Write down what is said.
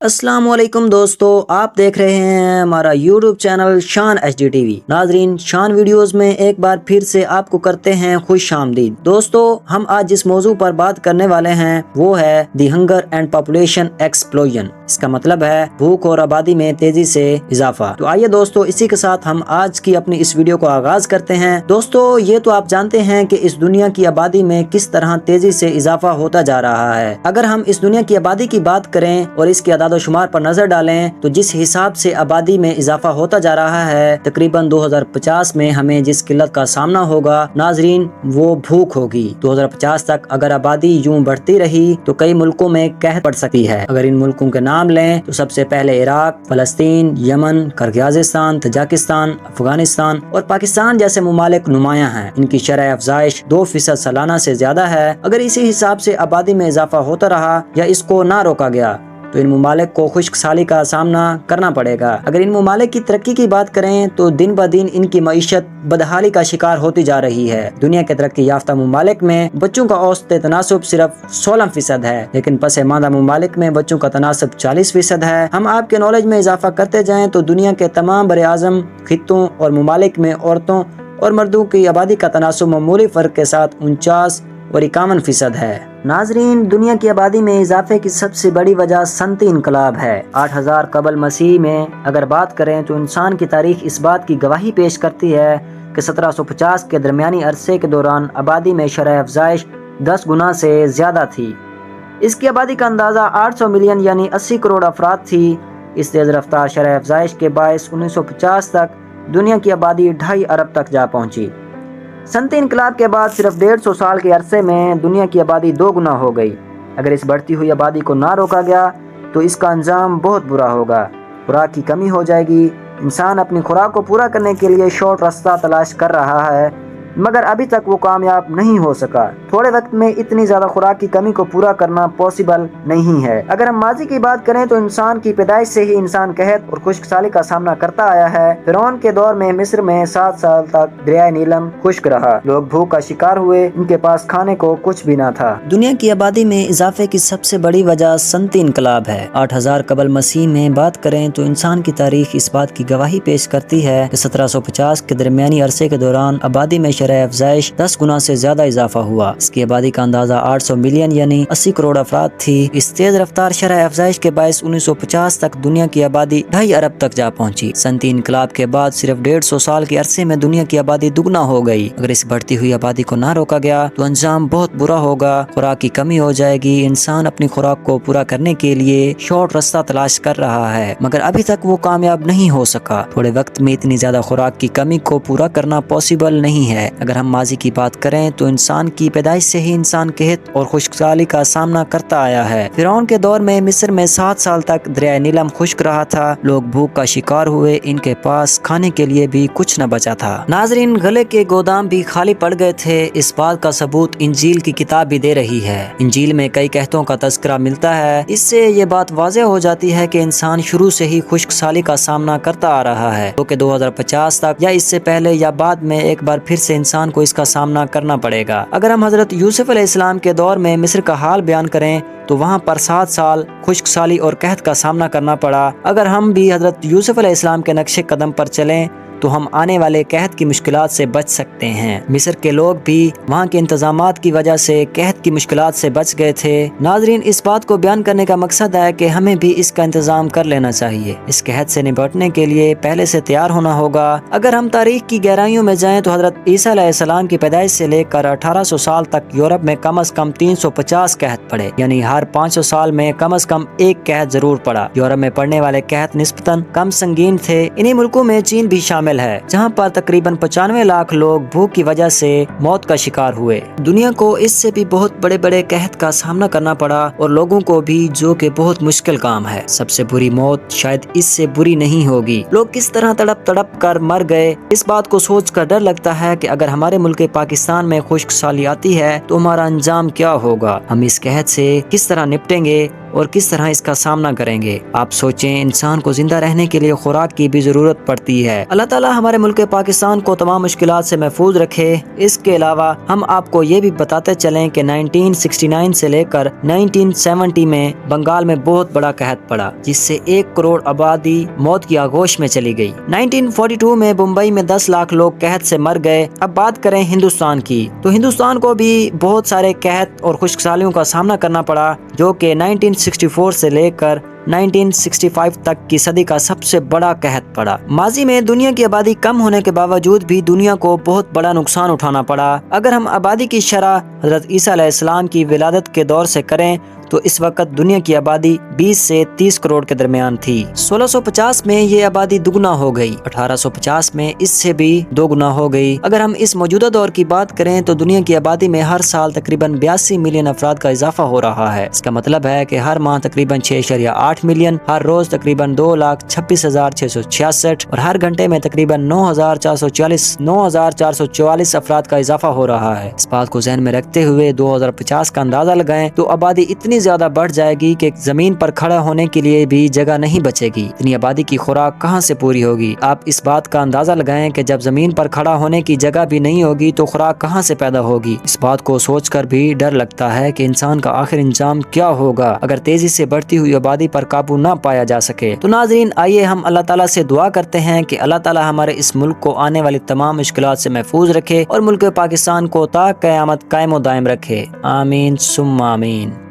अस्सलाम वालेकुम दोस्तों, आप देख रहे हैं हमारा यूट्यूब चैनल शान HD TV। नाजरीन, शान वीडियोस में एक बार फिर से आपको करते हैं खुश आमदीद। दोस्तों, हम आज जिस मौजू पर बात करने वाले हैं वो है the hunger and population explosion. इसका मतलब है भूख और आबादी में तेजी से इजाफा। तो आइए दोस्तों, इसी के साथ हम आज की अपनी इस वीडियो को आगाज करते हैं। दोस्तों, ये तो आप जानते हैं कि इस दुनिया की आबादी में किस तरह तेजी से इजाफा होता जा रहा है। अगर हम इस दुनिया की आबादी की बात करें और इसकी शुमार पर नजर डालें तो जिस हिसाब से आबादी में इजाफा होता जा रहा है, तकरीबन 2050 में हमें जिस किल्लत का सामना होगा नाजरीन, वो भूख होगी। 2050 तक अगर आबादी यूं बढ़ती रही तो कई मुल्कों में कहत पड़ सकती है। अगर इन मुल्कों के नाम लें तो सबसे पहले इराक, फलस्तीन, यमन, किर्गिस्तान, तजाकिस्तान, अफगानिस्तान और पाकिस्तान जैसे मुमालिक नुमायां हैं। इनकी शरह अफजाइश 2% सालाना से ज्यादा है। अगर इसी हिसाब से आबादी में इजाफा होता रहा या इसको ना रोका गया तो इन मुमालिक को खुश्क साली का सामना करना पड़ेगा। अगर इन मुमालिक की तरक्की की बात करें तो दिन ब दिन इनकी मईशत बदहाली का शिकार होती जा रही है। दुनिया के तरक्की याफ्ता मुमालिक में बच्चों का औसत तनासब सिर्फ 16% है, लेकिन पसे मादा मुमालिक में बच्चों का तनासब 40% है। हम आपके नॉलेज में इजाफा करते जाएं तो दुनिया के तमाम बड़े आजम खित्तों और मुमालिक में औरतों और मर्दों की आबादी का तनासब मामूली फर्क के साथ 49 और 51% है। नाजरीन, दुनिया की आबादी में इजाफे की सबसे बड़ी वजह सनती इनकलाब है। 8000 कबल मसीह में अगर बात करें तो इंसान की तारीख इस बात की गवाही पेश करती है कि 1750 के दरमियानी अरसे के दौरान आबादी में शरह अफजाइश 10 गुना से ज्यादा थी। इसकी आबादी का अंदाजा 800 मिलियन यानी 80 करोड़ अफराद थी। इस तेज रफ्तार शरह अफजाइश के बायस 1950 तक दुनिया की आबादी 2.5 अरब तक जा पहुंची। सनती इनकलाब के बाद सिर्फ 150 साल के अरसे में दुनिया की आबादी 2 गुना हो गई। अगर इस बढ़ती हुई आबादी को ना रोका गया तो इसका अंजाम बहुत बुरा होगा। खुराक की कमी हो जाएगी। इंसान अपनी खुराक को पूरा करने के लिए शॉर्ट रास्ता तलाश कर रहा है, मगर अभी तक वो कामयाब नहीं हो सका। थोड़े वक्त में इतनी ज्यादा खुराक की कमी को पूरा करना पॉसिबल नहीं है। अगर हम माजी की बात करें तो इंसान की पैदाइश से ही इंसान कहत और खुश्क साली का सामना करता आया है। फिरौन के दौर में मिस्र में 7 साल तक दरियाए नीलम खुश्क रहा। लोग भूख का शिकार हुए, इनके पास खाने को कुछ भी ना था। दुनिया की आबादी में इजाफे की सबसे बड़ी वजह सनती इनकलाब है। 8000 कबल मसीह में बात करें तो इंसान की तारीख इस बात की गवाही पेश करती है कि 1750 के दरमियानी अरसे के दौरान आबादी में शरह अफजाइश 10 गुना से ज्यादा इजाफा हुआ। इसकी आबादी का अंदाजा 800 मिलियन यानी 80 करोड़ अफराद थी। इस तेज रफ्तार शरह अफजाइश के बायस 1950 तक दुनिया की आबादी 2.5 अरब तक जा पहुंची। सनती इनकलाब के बाद सिर्फ 150 साल के अरसे में दुनिया की आबादी दुगना हो गई। अगर इस बढ़ती हुई आबादी को ना रोका गया तो अंजाम बहुत बुरा होगा। खुराक की कमी हो जाएगी। इंसान अपनी खुराक को पूरा करने के लिए शॉर्ट रास्ता तलाश कर रहा है, मगर अभी तक वो कामयाब नहीं हो सका। थोड़े वक्त में इतनी ज्यादा खुराक की कमी को पूरा करना पॉसिबल नहीं है। अगर हम माजी की बात करें तो इंसान की पैदाइश से ही इंसान कहत और खुश्कसाली का सामना करता आया है। फिरौन के दौर में मिस्र में 7 साल तक दरियाए नीलम खुश्क रहा था। लोग भूख का शिकार हुए, इनके पास खाने के लिए भी कुछ न बचा था। नाजरीन, गले के गोदाम भी खाली पड़ गए थे। इस बात का सबूत इंजील की किताब भी दे रही है। इंजील में कई कहतों का तस्करा मिलता है। इससे ये बात वाज़ेह हो जाती है कि इंसान शुरू से ही खुश्कसाली का सामना करता आ रहा है, तो कि 2050 तक या इससे पहले या बाद में एक बार फिर से इंसान को इसका सामना करना पड़ेगा। अगर हम हजरत यूसुफ अलैहिस्सलाम के दौर में मिस्र का हाल बयान करें तो वहाँ पर 7 साल खुश्क साली और कहत का सामना करना पड़ा। अगर हम भी हजरत यूसुफ अलैहिस्सलाम के नक्शे कदम पर चलें तो हम आने वाले कहत की मुश्किलात से बच सकते हैं। मिस्र के लोग भी वहाँ के इंतजामात की वजह से कहत की मुश्किलात से बच गए थे। नाजरीन, इस बात को बयान करने का मकसद है कि हमें भी इसका इंतजाम कर लेना चाहिए। इस कहत से निपटने के लिए पहले से तैयार होना होगा। अगर हम तारीख की गहराइयों में जाएं तो हजरत ईसा अलैहिस्सलाम की पैदाइश से लेकर 1800 साल तक यूरोप में कम से कम 350 कहत पड़े, यानी हर 500 साल में कम एक कहत जरूर पड़ा। यूरोप में पड़ने वाले कहत निस्बतन कम संगीन थे। इन्हीं मुल्कों में चीन भी शामिल है, जहां पर तकरीबन 95 लाख लोग भूख की वजह से मौत का शिकार हुए। दुनिया को इससे भी बहुत बड़े बड़े कहत का सामना करना पड़ा और लोगों को भी, जो कि बहुत मुश्किल काम है। सबसे बुरी मौत शायद इससे बुरी नहीं होगी। लोग किस तरह तड़प तड़प कर मर गए, इस बात को सोच कर डर लगता है कि अगर हमारे मुल्क पाकिस्तान में खुश्क साली आती है तो हमारा अंजाम क्या होगा। हम इस कहत से किस तरह निपटेंगे, اور کس طرح اس کا سامنا کریں گے۔ آپ سوچیں، انسان کو زندہ رہنے کے لیے خوراک کی بھی ضرورت پڑتی ہے۔ اللہ تعالیٰ ہمارے ملک پاکستان کو تمام مشکلات سے محفوظ رکھے۔ اس کے علاوہ ہم آپ کو یہ بھی بتاتے چلیں کہ 1969 سے لے کر 1970 میں بنگال میں بہت بڑا قحط پڑا، جس سے 1 کروڑ آبادی موت کی آغوش میں چلی گئی۔ 1942 میں ممبئی میں 10 لاکھ لوگ قحط سے مر گئے۔ اب بات کریں ہندوستان کی، تو ہندوستان کو بھی بہت سارے قحط اور خشک سالیوں کا سامنا کرنا پڑا، جو کہ 1964 سے لے کر 1965 تک کی صدی کا سب سے بڑا قحط پڑا۔ ماضی میں دنیا کی آبادی کم ہونے کے باوجود بھی دنیا کو بہت بڑا نقصان اٹھانا پڑا۔ اگر ہم آبادی کی شرح حضرت عیسیٰ علیہ السلام کی ولادت کے دور سے کریں تو اس وقت دنیا کی آبادی 20 سے 30 کروڑ کے درمیان تھی۔ 1650 میں یہ آبادی دگنا ہو گئی، 1850 میں اس سے بھی 2 گنا ہو گئی۔ اگر ہم اس موجودہ دور کی بات کریں تو دنیا کی آبادی میں ہر سال تقریباً 82 ملین افراد کا اضافہ ہو رہا ہے۔ اس کا مطلب ہے کہ ہر ماہ تقریباً 6.8 ملین، ہر روز تقریباً 2,26,666 اور ہر گھنٹے میں تقریباً 9,444 افراد کا اضافہ ہو رہا ہے۔ اس بات کو ذہن میں رکھتے ہوئے 2050 کا اندازہ لگائیں تو آبادی اتنی زیادہ بڑھ جائے گی کہ زمین پر کھڑا ہونے کے لیے بھی جگہ نہیں بچے گی۔ اتنی آبادی کی خوراک کہاں سے پوری ہوگی؟ آپ اس بات کا اندازہ لگائیں کہ جب زمین پر کھڑا ہونے کی جگہ بھی نہیں ہوگی تو خوراک کہاں سے پیدا ہوگی؟ اس بات کو سوچ کر بھی ڈر لگتا ہے کہ انسان کا آخر انجام کیا ہوگا اگر تیزی سے بڑھتی ہوئی آبادی پر قابو نہ پایا جا سکے۔ تو ناظرین، آئیے ہم اللہ تعالیٰ سے دعا کرتے ہیں کہ اللہ تعالیٰ ہمارے اس ملک کو آنے والی تمام مشکلات سے محفوظ رکھے اور ملک پاکستان کو تا قیامت قائم و دائم رکھے۔ آمین ثم آمین۔